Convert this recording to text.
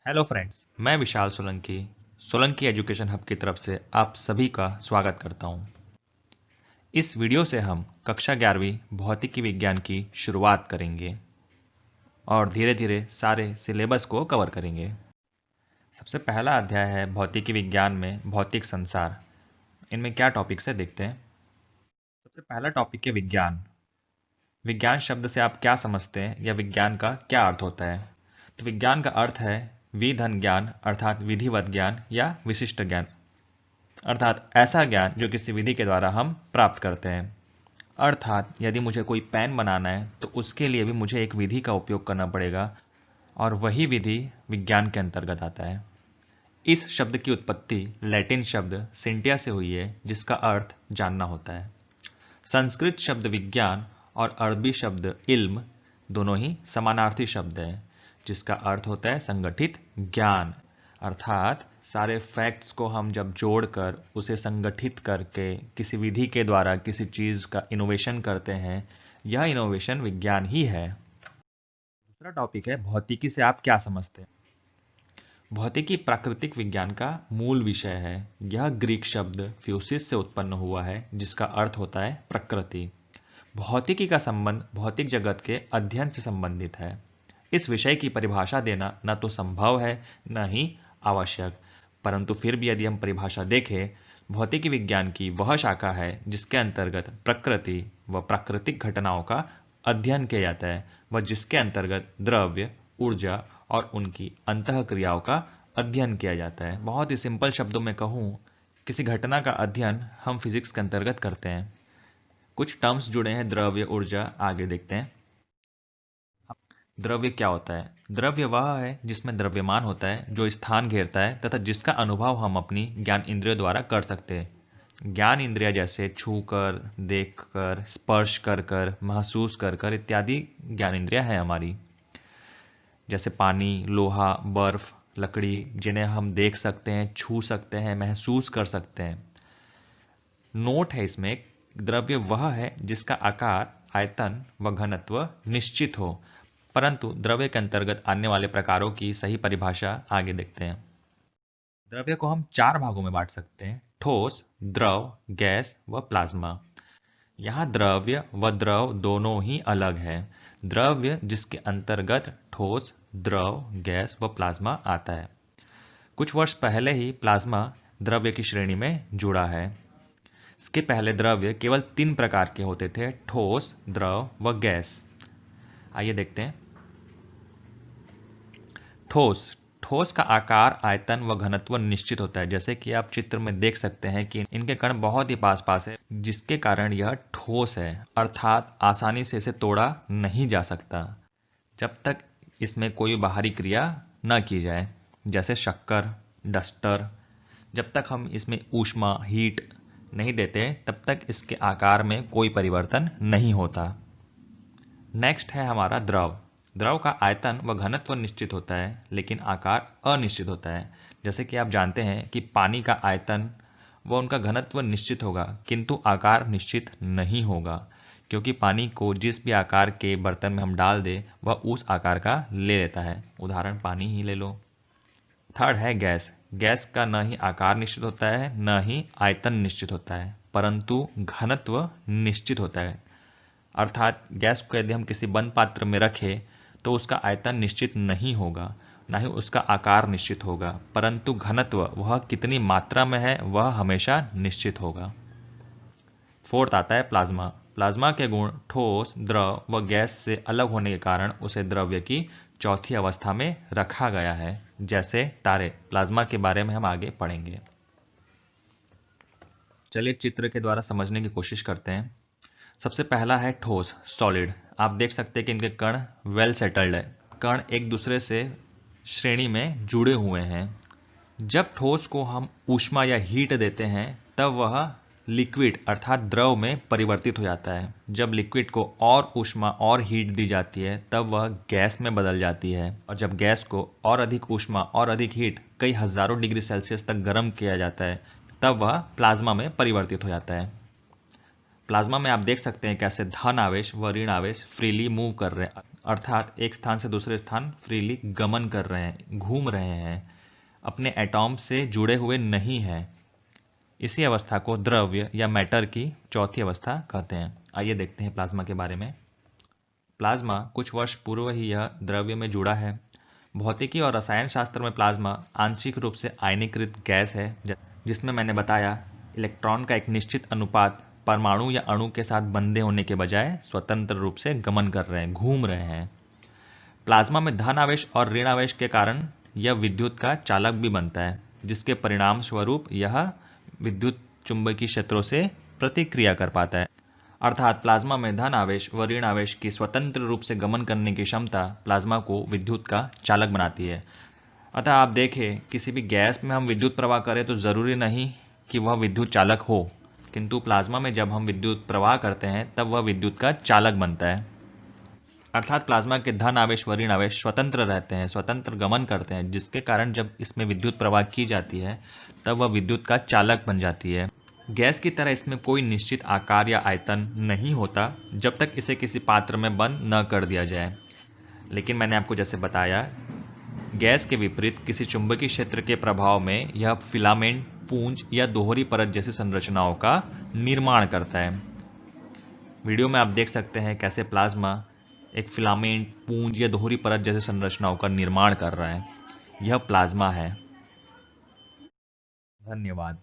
Hello friends, मैं विशाल Solanki Solanki education hub की तरफ से आप सभी का स्वागत करता हूं। इस वीडियो से हम कक्षा 11वीं भौतिकी विज्ञान की शुरुआत करेंगे और धीरे धीरे सारे सिलेबस को कवर करेंगे। सबसे पहला अध्याय है भौतिकी विज्ञान में भौतिक संसार। इनमें क्या टॉपिक्स है देखते हैं। सबसे पहला टॉपिक है विज्ञान। विज्ञान शब्द से आप क्या समझते हैं या विज्ञान का क्या अर्थ होता है? तो विज्ञान का अर्थ है विधन ज्ञान अर्थात विधिवत ज्ञान या विशिष्ट ज्ञान, अर्थात ऐसा ज्ञान जो किसी विधि के द्वारा हम प्राप्त करते हैं। अर्थात यदि मुझे कोई पेन बनाना है तो उसके लिए भी मुझे एक विधि का उपयोग करना पड़ेगा और वही विधि विज्ञान के अंतर्गत आता है। इस शब्द की उत्पत्ति लैटिन शब्द सिंटिया से हुई है जिसका अर्थ जानना होता है। संस्कृत शब्द विज्ञान और अरबी शब्द इल्म दोनों ही समानार्थी शब्द हैं जिसका अर्थ होता है संगठित ज्ञान, अर्थात सारे फैक्ट्स को हम जब जोड़कर उसे संगठित करके किसी विधि के द्वारा किसी चीज़ का इनोवेशन करते हैं, यह इनोवेशन विज्ञान ही है। दूसरा टॉपिक है भौतिकी से आप क्या समझते हैं। भौतिकी प्राकृतिक विज्ञान का मूल विषय है। यह ग्रीक शब्द फ्यूसिस से उत्पन्न हुआ है जिसका अर्थ होता है प्रकृति। भौतिकी का संबंध भौतिक जगत के अध्ययन से संबंधित है। इस विषय की परिभाषा देना न तो संभव है न ही आवश्यक, परंतु फिर भी यदि हम परिभाषा देखें, भौतिकी विज्ञान की वह शाखा है जिसके अंतर्गत प्रकृति व प्राकृतिक घटनाओं का अध्ययन किया जाता है व जिसके अंतर्गत द्रव्य, ऊर्जा और उनकी अंतःक्रियाओं का अध्ययन किया जाता है। बहुत ही सिंपल शब्दों में कहूँ, किसी घटना का अध्ययन हम फिजिक्स के अंतर्गत करते हैं। कुछ टर्म्स जुड़े हैं द्रव्य, ऊर्जा, आगे देखते हैं। द्रव्य क्या होता है? द्रव्य वह है जिसमें द्रव्यमान होता है, जो स्थान घेरता है तथा जिसका अनुभव हम अपनी ज्ञान इंद्रियों द्वारा कर सकते हैं। ज्ञान इंद्रिया जैसे छूकर, देखकर, स्पर्श कर कर, महसूस कर कर इत्यादि ज्ञान इंद्रिया है हमारी। जैसे पानी, लोहा, बर्फ, लकड़ी, जिन्हें हम देख सकते हैं, छू सकते हैं, महसूस कर सकते हैं। नोट है इसमें, द्रव्य वह है जिसका आकार, आयतन व घनत्व निश्चित हो, परंतु द्रव्य के अंतर्गत आने वाले प्रकारों की सही परिभाषा आगे देखते हैं। द्रव्य को हम 4 भागों में बांट सकते हैं: ठोस, द्रव, गैस व प्लाज्मा। यहाँ द्रव्य व द्रव दोनों ही अलग है। द्रव्य जिसके अंतर्गत ठोस, द्रव, गैस व प्लाज्मा आता है। कुछ वर्ष पहले ही प्लाज्मा द्रव्य की श्रेणी में जुड़ा है। इसके पहले द्रव्य केवल 3 प्रकार के होते थे: ठोस, द्रव व गैस। आइए देखते हैं। ठोस ठोस का आकार, आयतन व घनत्व निश्चित होता है। जैसे कि आप चित्र में देख सकते हैं कि इनके कण बहुत ही पास पास है, जिसके कारण यह ठोस है, अर्थात आसानी से इसे तोड़ा नहीं जा सकता जब तक इसमें कोई बाहरी क्रिया न की जाए, जैसे शक्कर, डस्टर। जब तक हम इसमें ऊष्मा, हीट नहीं देते तब तक इसके आकार में कोई परिवर्तन नहीं होता। नेक्स्ट है हमारा द्रव। द्रव का आयतन व घनत्व निश्चित होता है लेकिन आकार अनिश्चित होता है। जैसे कि आप जानते हैं कि पानी का आयतन व उनका घनत्व निश्चित होगा किंतु आकार निश्चित नहीं होगा, क्योंकि पानी को जिस भी आकार के बर्तन में हम डाल दें वह उस आकार का ले लेता है। उदाहरण पानी ही ले लो। थर्ड है गैस। गैस का न ही आकार निश्चित होता है न ही आयतन निश्चित होता है, परंतु घनत्व निश्चित होता है। अर्थात गैस को यदि हम किसी बंद पात्र में रखें तो उसका आयतन निश्चित नहीं होगा, ना ही उसका आकार निश्चित होगा, परंतु घनत्व वह कितनी मात्रा में है वह हमेशा निश्चित होगा। फोर्थ आता है प्लाज्मा। प्लाज्मा के गुण ठोस, द्रव व गैस से अलग होने के कारण उसे द्रव्य की चौथी अवस्था में रखा गया है, जैसे तारे। प्लाज्मा के बारे में हम आगे पढ़ेंगे। चलिए चित्र के द्वारा समझने की कोशिश करते हैं। सबसे पहला है ठोस, सॉलिड। आप देख सकते हैं कि इनके कण वेल सेटल्ड है। कण एक दूसरे से श्रेणी में जुड़े हुए हैं। जब ठोस को हम ऊष्मा या हीट देते हैं तब वह लिक्विड अर्थात द्रव में परिवर्तित हो जाता है। जब लिक्विड को और ऊष्मा और हीट दी जाती है तब वह गैस में बदल जाती है, और जब गैस को और अधिक ऊष्मा और अधिक हीट कई हजारों डिग्री सेल्सियस तक गर्म किया जाता है तब वह प्लाज्मा में परिवर्तित हो जाता है। प्लाज्मा में आप देख सकते हैं कैसे धन आवेश व ऋण आवेश फ्रीली मूव कर रहे हैं, अर्थात एक स्थान से दूसरे स्थान फ्रीली गमन कर रहे हैं, घूम रहे हैं, अपने एटॉम से जुड़े हुए नहीं हैं। इसी अवस्था को द्रव्य या मैटर की चौथी अवस्था कहते हैं। आइए देखते हैं प्लाज्मा के बारे में। प्लाज्मा कुछ वर्ष पूर्व ही यह द्रव्य में जुड़ा है। भौतिकी और रसायन शास्त्र में प्लाज्मा आंशिक रूप से आयनीकृत गैस है, जिसमें मैंने बताया इलेक्ट्रॉन का एक निश्चित अनुपात परमाणु या अणु के साथ बंधे होने के बजाय स्वतंत्र रूप से गमन कर रहे हैं, घूम रहे हैं। प्लाज्मा में धन आवेश और ऋण आवेश के कारण यह विद्युत का चालक भी बनता है, जिसके परिणाम स्वरूप यह विद्युत चुंबकीय क्षेत्रों से प्रतिक्रिया कर पाता है। अर्थात प्लाज्मा में धन आवेश व ऋण आवेश की स्वतंत्र रूप से गमन करने की क्षमता प्लाज्मा को विद्युत का चालक बनाती है। अतः आप देखें, किसी भी गैस में हम विद्युत प्रवाह करें तो जरूरी नहीं कि वह विद्युत चालक हो, किंतु प्लाज्मा में जब हम विद्युत प्रवाह करते हैं तब वह विद्युत का चालक बनता है। अर्थात प्लाज्मा के धन आवेश व ऋण आवेश स्वतंत्र रहते हैं, स्वतंत्र गमन करते हैं, जिसके कारण जब इसमें विद्युत प्रवाह की जाती है तब वह विद्युत का चालक बन जाती है। गैस की तरह इसमें कोई निश्चित आकार या आयतन नहीं होता जब तक इसे किसी पात्र में बंद न कर दिया जाए। लेकिन मैंने आपको जैसे बताया, गैस के विपरीत किसी चुंबकीय क्षेत्र के प्रभाव में यह फिलामेंट, पूंज या दोहरी परत जैसी संरचनाओं का निर्माण करता है। वीडियो में आप देख सकते हैं कैसे प्लाज्मा एक फिलामेंट, पूंज या दोहरी परत जैसी संरचनाओं का निर्माण कर रहा है। यह प्लाज्मा है। धन्यवाद।